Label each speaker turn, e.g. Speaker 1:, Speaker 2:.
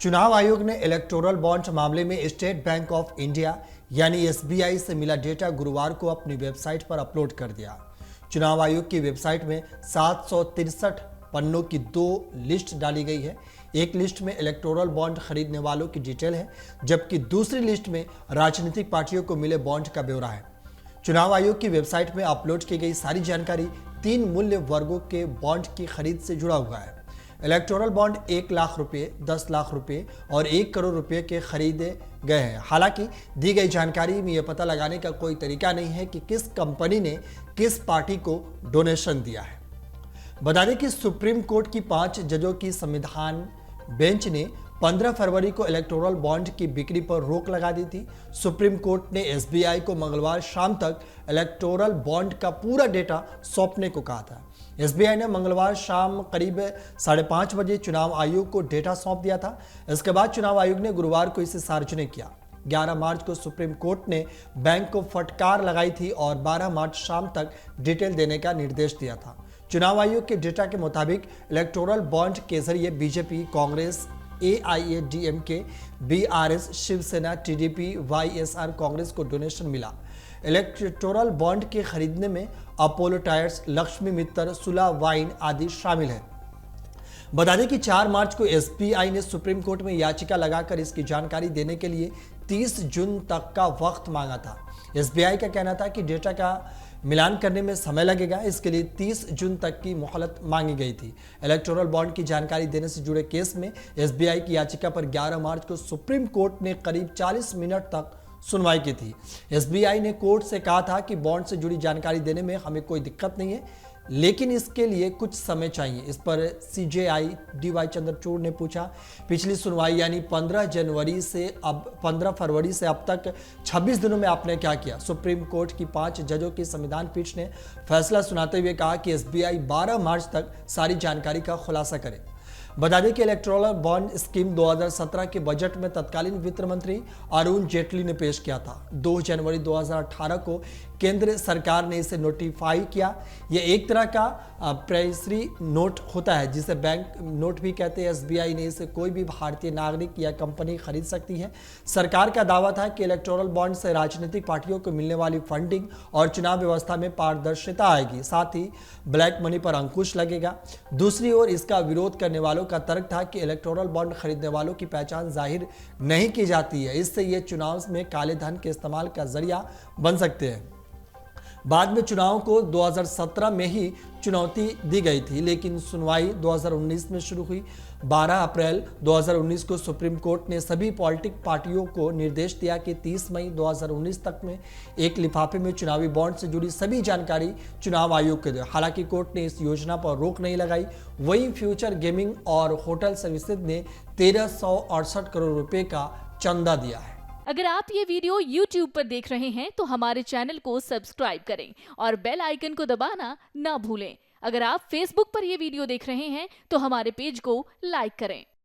Speaker 1: चुनाव आयोग ने इलेक्टोरल बॉन्ड मामले में स्टेट बैंक ऑफ इंडिया यानी एसबीआई से मिला डेटा गुरुवार को अपनी वेबसाइट पर अपलोड कर दिया। चुनाव आयोग की वेबसाइट में 763 पन्नों की 2 लिस्ट डाली गई है। एक लिस्ट में इलेक्टोरल बॉन्ड खरीदने वालों की डिटेल है, जबकि दूसरी लिस्ट में राजनीतिक पार्टियों को मिले बॉन्ड का ब्यौरा है। चुनाव आयोग की वेबसाइट में अपलोड की गई सारी जानकारी 3 मूल्य वर्गों के बॉन्ड की खरीद से जुड़ा हुआ है। इलेक्टोरल बॉन्ड 1 लाख रुपए, 10 लाख रुपए और 1 करोड़ रुपए के खरीदे गए हैं। हालांकि दी गई जानकारी में यह पता लगाने का कोई तरीका नहीं है कि किस कंपनी ने किस पार्टी को डोनेशन दिया है। बता दें कि सुप्रीम कोर्ट की 5 जजों की संविधान बेंच ने 15 फरवरी को इलेक्टोरल बॉन्ड की बिक्री पर रोक लगा दी थी। सुप्रीम कोर्ट ने एसबीआई को मंगलवार शाम तक इलेक्टोरल बॉन्ड का पूरा डेटा सौंपने को कहा था। एसबीआई ने मंगलवार शाम करीब 5:30 बजे चुनाव आयोग को डेटा सौंप दिया था। इसके बाद चुनाव आयोग ने गुरुवार को इसे सार्वजनिक किया। 11 मार्च को सुप्रीम कोर्ट ने बैंक को फटकार लगाई थी और 12 मार्च शाम तक डिटेल देने का निर्देश दिया था। चुनाव आयोग के डेटा के मुताबिक इलेक्टोरल बॉन्ड के जरिए BJP, Congress, AIADMK, BRS, Shivsena, TDP, YSR Congress को डोनेशन मिला। इलेक्टोरल बॉन्ड के खरीदने में अपोलो टायर्स, लक्ष्मी मित्तल, सुला वाइन आदि शामिल है। बता दें कि 4 मार्च को एसबीआई ने सुप्रीम कोर्ट में याचिका लगाकर इसकी जानकारी देने के लिए 30 जून तक का वक्त मांगा था। एसबीआई का कहना था कि डेटा का मिलान करने में समय लगेगा, इसके लिए 30 जून तक की मोहलत मांगी गई थी। इलेक्टोरल बॉन्ड की जानकारी देने से जुड़े केस में एसबीआई की याचिका पर 11 मार्च को सुप्रीम कोर्ट ने करीब 40 मिनट तक सुनवाई की थी। एसबीआई ने कोर्ट से कहा था कि बॉन्ड से जुड़ी जानकारी देने में हमें कोई दिक्कत नहीं है, लेकिन इसके लिए कुछ समय चाहिए। इस पर सीजेआई डीवाई चंद्रचूड़ ने पूछा, पिछली सुनवाई यानी 15 फरवरी से अब तक 26 दिनों में आपने क्या किया? सुप्रीम कोर्ट की 5 जजों की संविधान पीठ ने फैसला सुनाते हुए कहा कि एसबीआई 12 मार्च तक सारी जानकारी का खुलासा करे। बता दें कि इलेक्टोरल बॉन्ड स्कीम 2017 के बजट में तत्कालीन वित्त मंत्री अरुण जेटली ने पेश किया था। 2 जनवरी 2018 को केंद्र सरकार ने इसे नोटिफाई किया। यह एक तरह का प्रेसरी नोट होता है, जिसे बैंक नोट भी कहते हैं। एसबीआई ने इसे कोई भी भारतीय नागरिक या कंपनी खरीद सकती है। सरकार का दावा था कि इलेक्टोरल बॉन्ड से राजनीतिक पार्टियों को मिलने वाली फंडिंग और चुनाव व्यवस्था में पारदर्शिता आएगी, साथ ही ब्लैक मनी पर अंकुश लगेगा। दूसरी ओर इसका विरोध करने वालों का तर्क था कि इलेक्टोरल बॉन्ड खरीदने वालों की पहचान जाहिर नहीं की जाती है, इससे ये चुनाव में काले धन के इस्तेमाल का जरिया बन सकते हैं। बाद में चुनाव को 2017 में ही चुनौती दी गई थी, लेकिन सुनवाई 2019 में शुरू हुई। 12 अप्रैल 2019 को सुप्रीम कोर्ट ने सभी पॉलिटिक पार्टियों को निर्देश दिया कि 30 मई 2019 तक में एक लिफाफे में चुनावी बॉन्ड से जुड़ी सभी जानकारी चुनाव आयोग को दे। हालांकि कोर्ट ने इस योजना पर रोक नहीं लगाई। वहीं फ्यूचर गेमिंग और होटल सर्विसेज ने 1368 करोड़ रुपए का चंदा दिया है।
Speaker 2: अगर आप ये वीडियो YouTube पर देख रहे हैं तो हमारे चैनल को सब्सक्राइब करें और बेल आइकन को दबाना ना भूलें। अगर आप Facebook पर ये वीडियो देख रहे हैं तो हमारे पेज को लाइक करें।